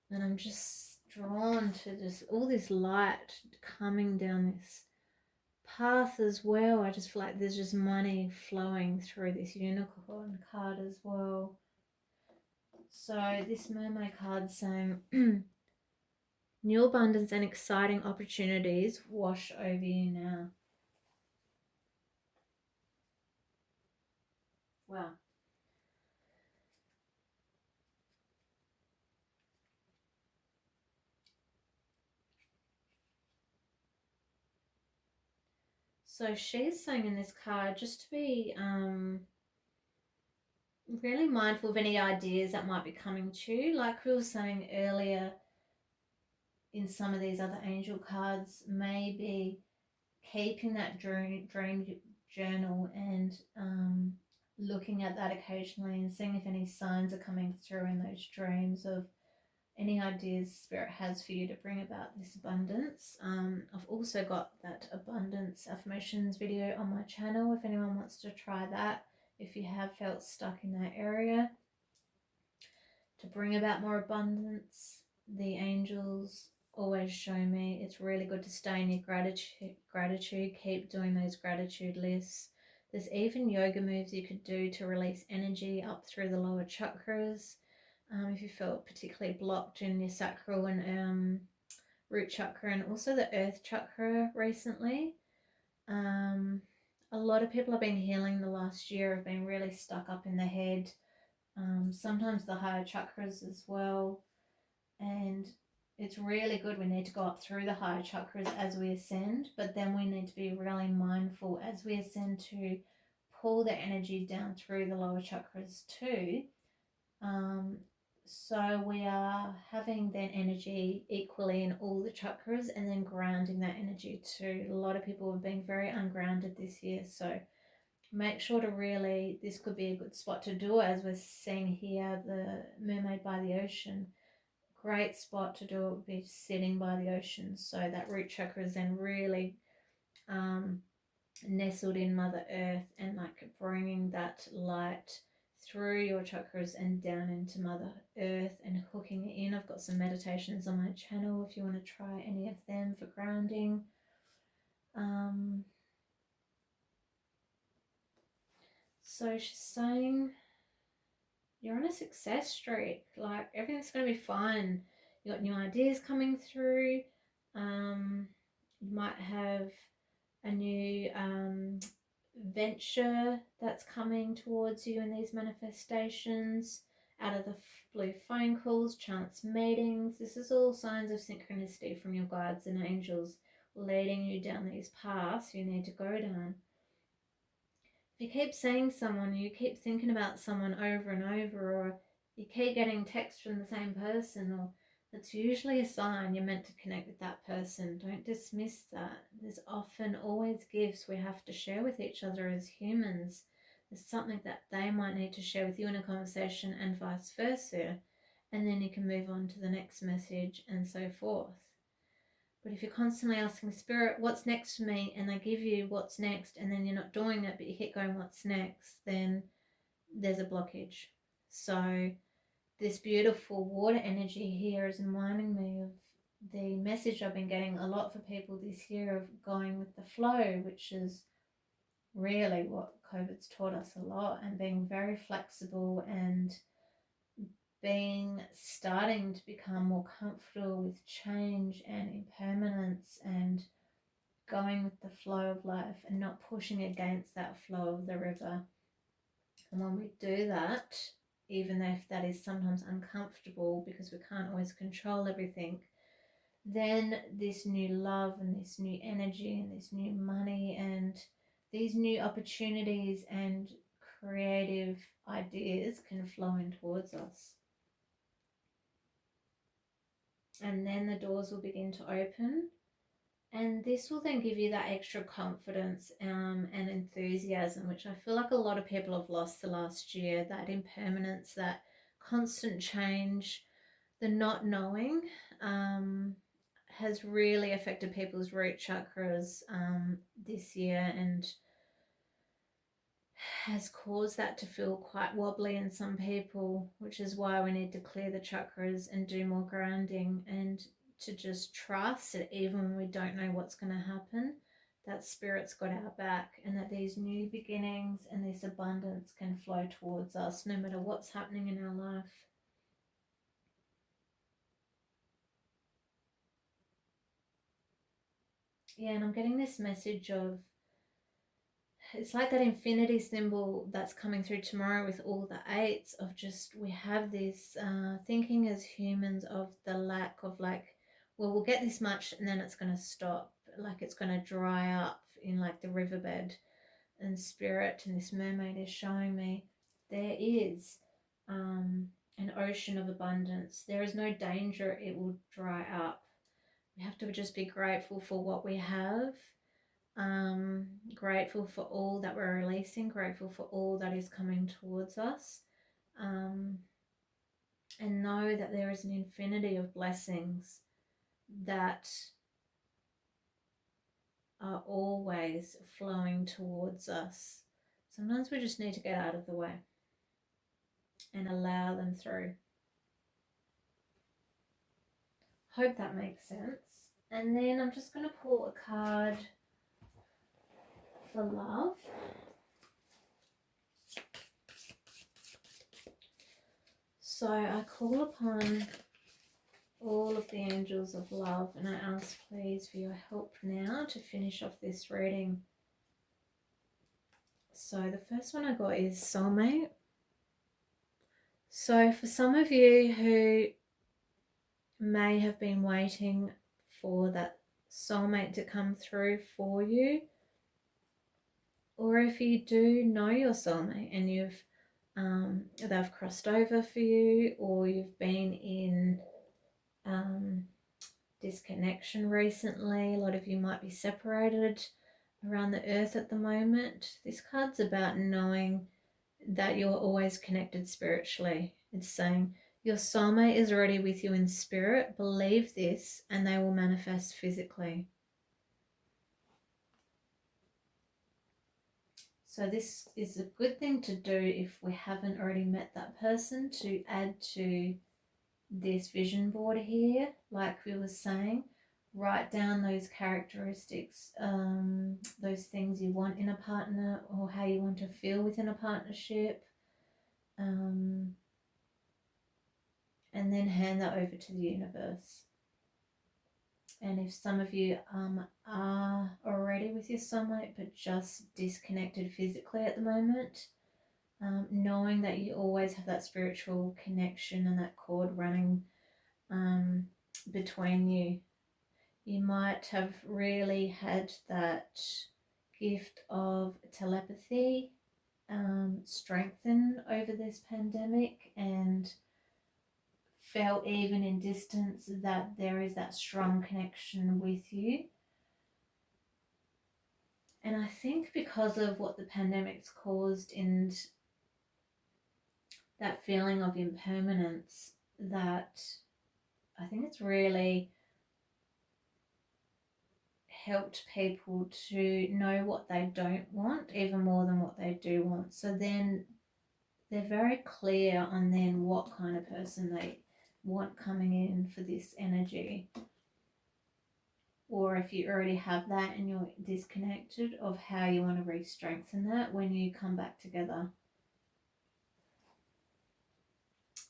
And I'm just drawn to just all this light coming down this path as well. I just feel like there's just money flowing through this unicorn card as well. So this mermaid card saying New abundance and exciting opportunities wash over you now. Wow. So she's saying in this card just to be really mindful of any ideas that might be coming to you. Like we were saying earlier in some of these other angel cards, maybe keeping that dream journal and looking at that occasionally and seeing if any signs are coming through in those dreams of any ideas Spirit has for you to bring about this abundance. I've also got that abundance affirmations video on my channel if anyone wants to try that, if you have felt stuck in that area. To bring about more abundance, the angels always show me it's really good to stay in your gratitude, keep doing those gratitude lists. There's even yoga moves you could do to release energy up through the lower chakras. If you felt particularly blocked in your sacral and root chakra, and also the earth chakra recently. A lot of people have been healing the last year, have been really stuck up in the head, sometimes the higher chakras as well. And it's really good. We need to go up through the higher chakras as we ascend, but then we need to be really mindful as we ascend to pull the energy down through the lower chakras too. So we are having then energy equally in all the chakras and then grounding that energy too. A lot of people have been very ungrounded this year, so make sure to really, this could be a good spot to do it, as we're seeing here, the mermaid by the ocean. Great spot to do it would be sitting by the ocean, so that root chakra is then really nestled in Mother Earth and like bringing that light through your chakras and down into Mother Earth and hooking it in. I've got some meditations on my channel if you want to try any of them for grounding. So she's saying you're on a success streak, like everything's going to be fine. You got new ideas coming through. You might have a new venture that's coming towards you in these manifestations, out of the blue phone calls, chance meetings. This is all signs of synchronicity from your guides and angels leading you down these paths you need to go down. If you keep seeing someone, you keep thinking about someone over and over, or you keep getting texts from the same person, or it's usually a sign you're meant to connect with that person. Don't dismiss that. There's often always gifts we have to share with each other as humans. There's something that they might need to share with you in a conversation and vice versa. And then you can move on to the next message and so forth. But if you're constantly asking Spirit, what's next for me? And they give you what's next, and then you're not doing it, but you keep going, what's next? Then there's a blockage. So this beautiful water energy here is reminding me of the message I've been getting a lot for people this year of going with the flow, which is really what COVID's taught us a lot, and being very flexible and starting to become more comfortable with change and impermanence and going with the flow of life and not pushing against that flow of the river. And when we do that, even if that is sometimes uncomfortable because we can't always control everything, then this new love and this new energy and this new money and these new opportunities and creative ideas can flow in towards us. And then the doors will begin to open, and this will then give you that extra confidence and enthusiasm, which I feel like a lot of people have lost the last year. That impermanence, that constant change, the not knowing has really affected people's root chakras this year, and has caused that to feel quite wobbly in some people, which is why we need to clear the chakras and do more grounding and to just trust that even when we don't know what's going to happen, that Spirit's got our back, and that these new beginnings and this abundance can flow towards us no matter what's happening in our life. Yeah, and I'm getting this message of, it's like that infinity symbol that's coming through tomorrow with all the eights of just, we have this thinking as humans of the lack of like, well, we'll get this much and then it's going to stop. Like it's going to dry up in like the riverbed. And spirit and this mermaid is showing me there is an ocean of abundance. There is no danger it will dry up. We have to just be grateful for what we have, grateful for all that we're releasing, grateful for all that is coming towards us, and know that there is an infinity of blessings that are always flowing towards us. Sometimes we just need to get out of the way and allow them through. Hope that makes sense. And then I'm just going to pull a card for love. So I call upon all of the angels of love and I ask please for your help now to finish off this reading. So the first one I got is soulmate. So for some of you who may have been waiting for that soulmate to come through for you, or if you do know your soulmate and you've they've crossed over for you, or you've been in disconnection recently, a lot of you might be separated around the earth at the moment. This card's about knowing that you're always connected spiritually. It's saying your soulmate is already with you in spirit. Believe this and they will manifest physically. So this is a good thing to do if we haven't already met that person, to add to this vision board here. Like we were saying, write down those characteristics, those things you want in a partner or how you want to feel within a partnership, and then hand that over to the universe. And if some of you are already with your soulmate but just disconnected physically at the moment, knowing that you always have that spiritual connection and that cord running between you. You might have really had that gift of telepathy strengthen over this pandemic, and felt even in distance that there is that strong connection with you. And I think because of what the pandemic's caused and that feeling of impermanence, that I think it's really helped people to know what they don't want even more than what they do want. So then they're very clear on then what kind of person they want coming in for this energy. Or if you already have that and you're disconnected, of how you want to re-strengthen that when you come back together.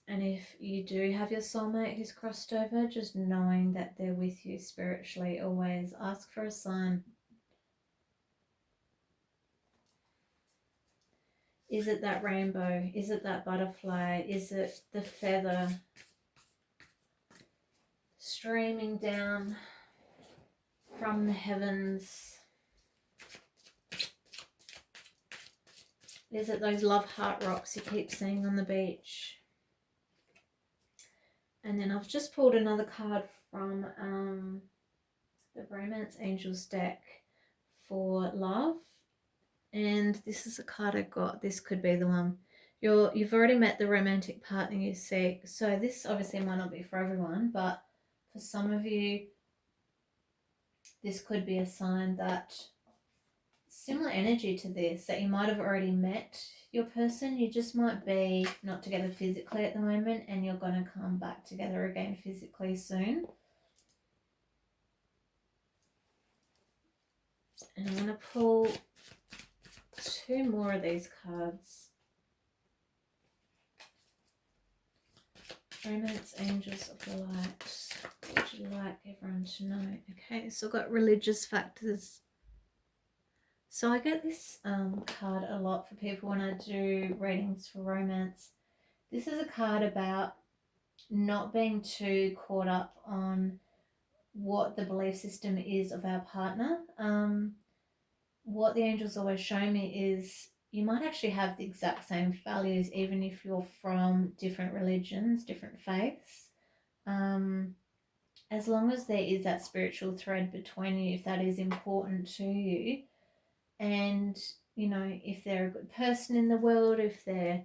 And if you do have your soulmate who's crossed over, just knowing that they're with you spiritually, always ask for a sign. Is it that rainbow? Is it that butterfly? Is it the feather streaming down from the heavens? Is it those love heart rocks you keep seeing on the beach? And then I've just pulled another card from the Romance Angels deck for love. And this is a card I got. This could be the one. You've already met the romantic partner you seek. So this obviously might not be for everyone, but for some of you, this could be a sign that similar energy to this, that you might have already met your person. You just might be not together physically at the moment, and you're going to come back together again physically soon. And I'm going to pull 2 more of these cards. Romance Angels of the Light. What would you like everyone to know? Okay, so I've got religious factors. So I get this card a lot for people when I do readings for romance. This is a card about not being too caught up on what the belief system is of our partner. What the angels always show me is you might actually have the exact same values even if you're from different religions, different faiths. As long as there is that spiritual thread between you, if that is important to you, and you know, if they're a good person in the world, if they're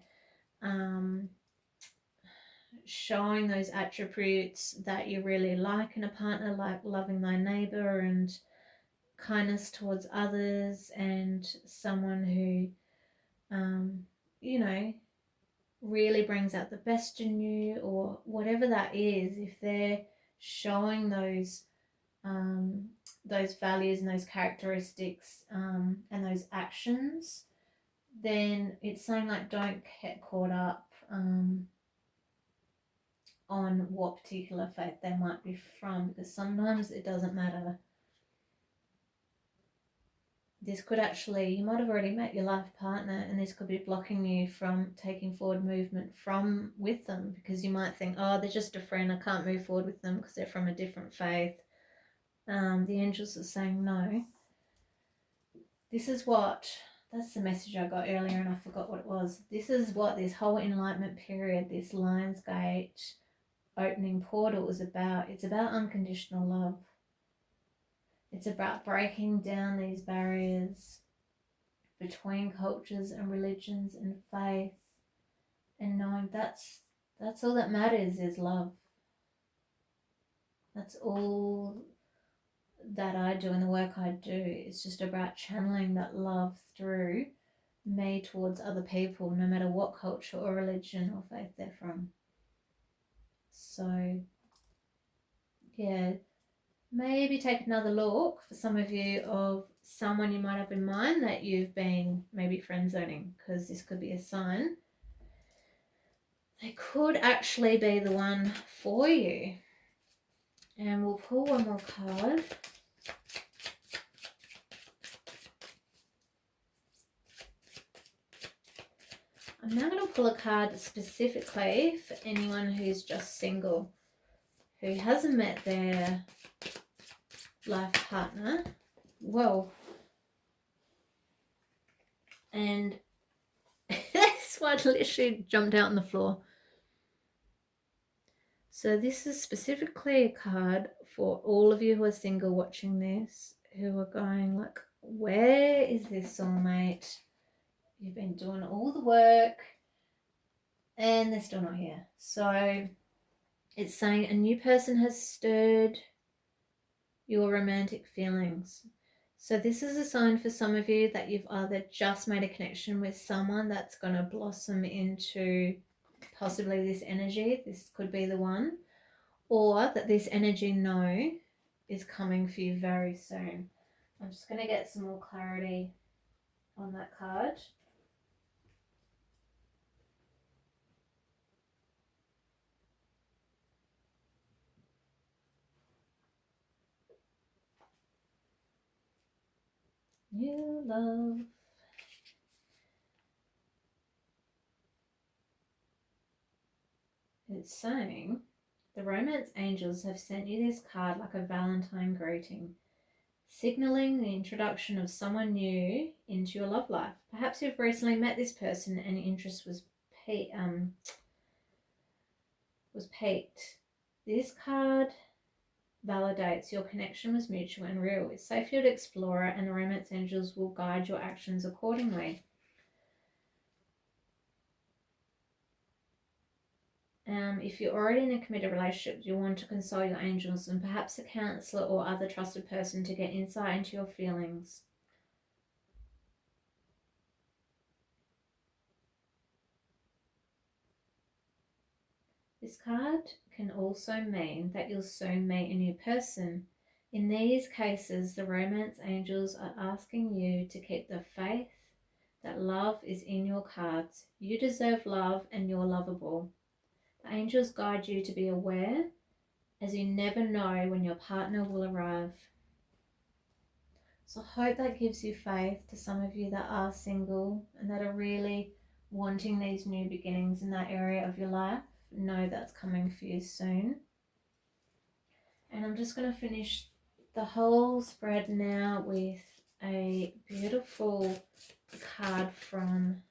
showing those attributes that you really like in a partner, like loving thy neighbor and kindness towards others, and someone who you know, really brings out the best in you, or whatever that is, if they're showing those values and those characteristics and those actions, then it's saying like don't get caught up on what particular faith they might be from, because sometimes it doesn't matter. This could actually, you might have already met your life partner, and this could be blocking you from taking forward movement from with them, because you might think, oh, they're just a friend, I can't move forward with them because they're from a different faith. The angels are saying no. This is what, that's the message I got earlier and I forgot what it was. This is what this whole Enlightenment period, this Lionsgate opening portal is about. It's about unconditional love. It's about breaking down these barriers between cultures and religions and faith, and knowing that's all that matters is love. That's all that I do, and the work I do is just about channeling that love through me towards other people, no matter what culture or religion or faith they're from. So yeah, maybe take another look for some of you of someone you might have in mind that you've been maybe friend zoning, because this could be a sign they could actually be the one for you. And we'll pull one more card. I'm now going to pull a card specifically for anyone who's just single, who hasn't met their life partner. Whoa. And this one literally jumped out on the floor. So this is specifically a card for all of you who are single watching this, who are going like, where is this soulmate? You've been doing all the work and they're still not here. So it's saying a new person has stirred your romantic feelings. So this is a sign for some of you that you've either just made a connection with someone that's going to blossom into possibly this energy. This could be the one. Or that this energy no is coming for you very soon. I'm just going to get some more clarity on that card. New love. It's saying the romance angels have sent you this card like a Valentine greeting, signaling the introduction of someone new into your love life. Perhaps you've recently met this person and interest was piqued. This card validates your connection was mutual and real. It's safe for you to explore it, and the romance angels will guide your actions accordingly. If you're already in a committed relationship, you'll want to consult your angels and perhaps a counselor or other trusted person to get insight into your feelings. This card can also mean that you'll soon meet a new person. In these cases, the romance angels are asking you to keep the faith that love is in your cards. You deserve love and you're lovable. The angels guide you to be aware as you never know when your partner will arrive. So I hope that gives you faith to some of you that are single and that are really wanting these new beginnings in that area of your life. Know that's coming for you soon. And I'm just going to finish the whole spread now with a beautiful card from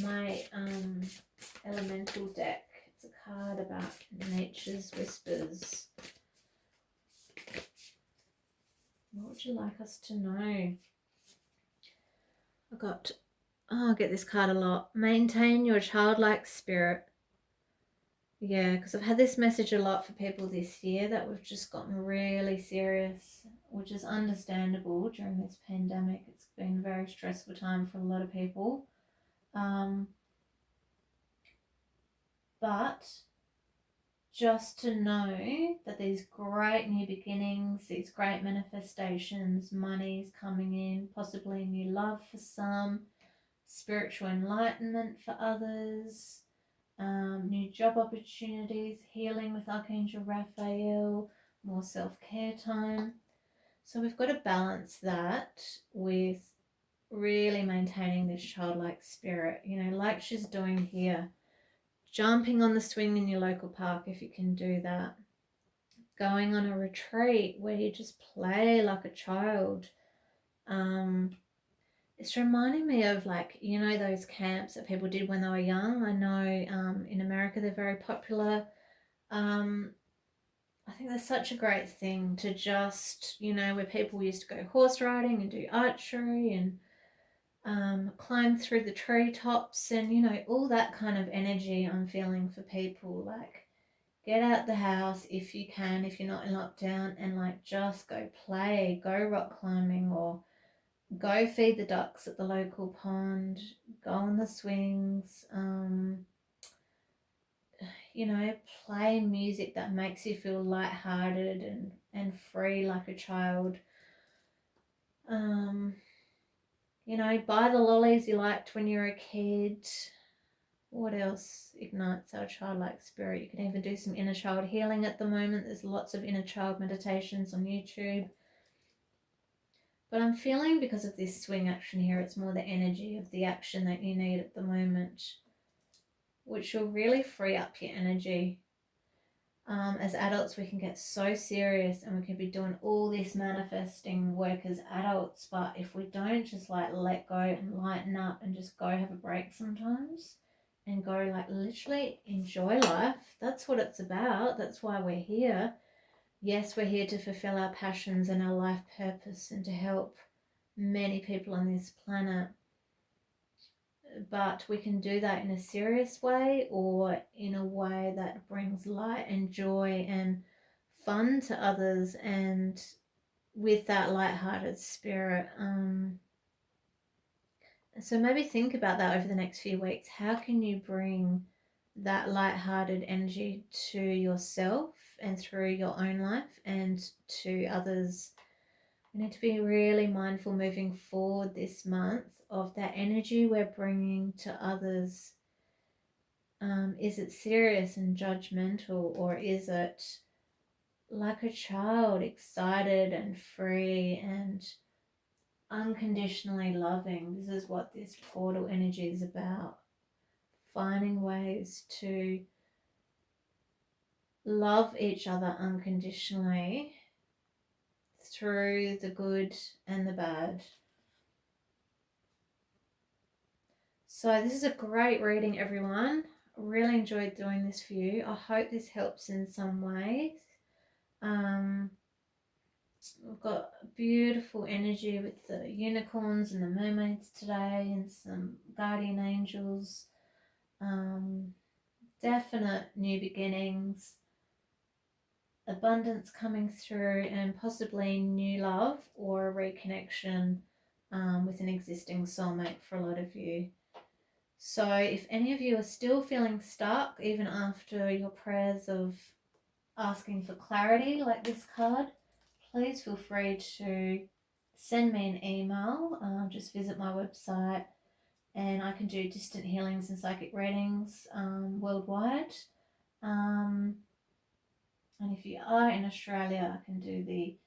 my elemental deck. It's a card about nature's whispers. What would you like us to know? I get this card a lot. Maintain your childlike spirit. Yeah, because I've had this message a lot for people this year that we've just gotten really serious, which is understandable during this pandemic. It's been a very stressful time for a lot of people. But just to know that these great new beginnings, these great manifestations, money's coming in, possibly new love for some, spiritual enlightenment for others, new job opportunities, healing with Archangel Raphael, more self-care time. So we've got to balance that with really maintaining this childlike spirit, like she's doing here. Jumping on the swing in your local park if you can do that. Going on a retreat where you just play like a child. It's reminding me of those camps that people did when they were young. I know in America they're very popular. I think that's such a great thing to just, where people used to go horse riding and do archery and climb through the treetops and, all that kind of energy I'm feeling for people. Like, get out the house if you can, if you're not in lockdown, and just go play, go rock climbing, or go feed the ducks at the local pond, go on the swings, play music that makes you feel lighthearted and free like a child. Buy the lollies you liked when you were a kid. What else ignites our childlike spirit? You can even do some inner child healing at the moment. There's lots of inner child meditations on YouTube. But I'm feeling, because of this swing action here, it's more the energy of the action that you need at the moment, which will really free up your energy. As adults, we can get so serious and we can be doing all this manifesting work as adults, but if we don't just let go and lighten up and just go have a break sometimes and go literally enjoy life, that's what it's about. That's why we're here. Yes, we're here to fulfill our passions and our life purpose and to help many people on this planet. But we can do that in a serious way or in a way that brings light and joy and fun to others, and with that light-hearted spirit. So maybe think about that over the next few weeks. How can you bring that light-hearted energy to yourself and through your own life and to others? We need to be really mindful moving forward this month of that energy we're bringing to others. Is it serious and judgmental, or is it like a child, excited and free and unconditionally loving? This is what this portal energy is about. Finding ways to love each other unconditionally through the good and the bad. So this is a great reading, everyone. I really enjoyed doing this for you. I hope this helps in some ways. We've got beautiful energy with the unicorns and the mermaids today and some guardian angels. Definite new beginnings, abundance coming through, and possibly new love or a reconnection with an existing soulmate for a lot of you. So if any of you are still feeling stuck, even after your prayers of asking for clarity like this card, please feel free to send me an email. Just visit my website and I can do distant healings and psychic readings worldwide. And if you are in Australia, I can do the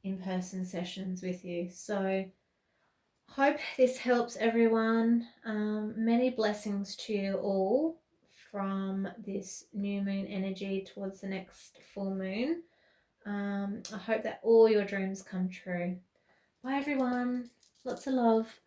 in-person sessions with you. So hope this helps everyone. Many blessings to you all from this new moon energy towards the next full moon. I hope that all your dreams come true. Bye everyone. Lots of love.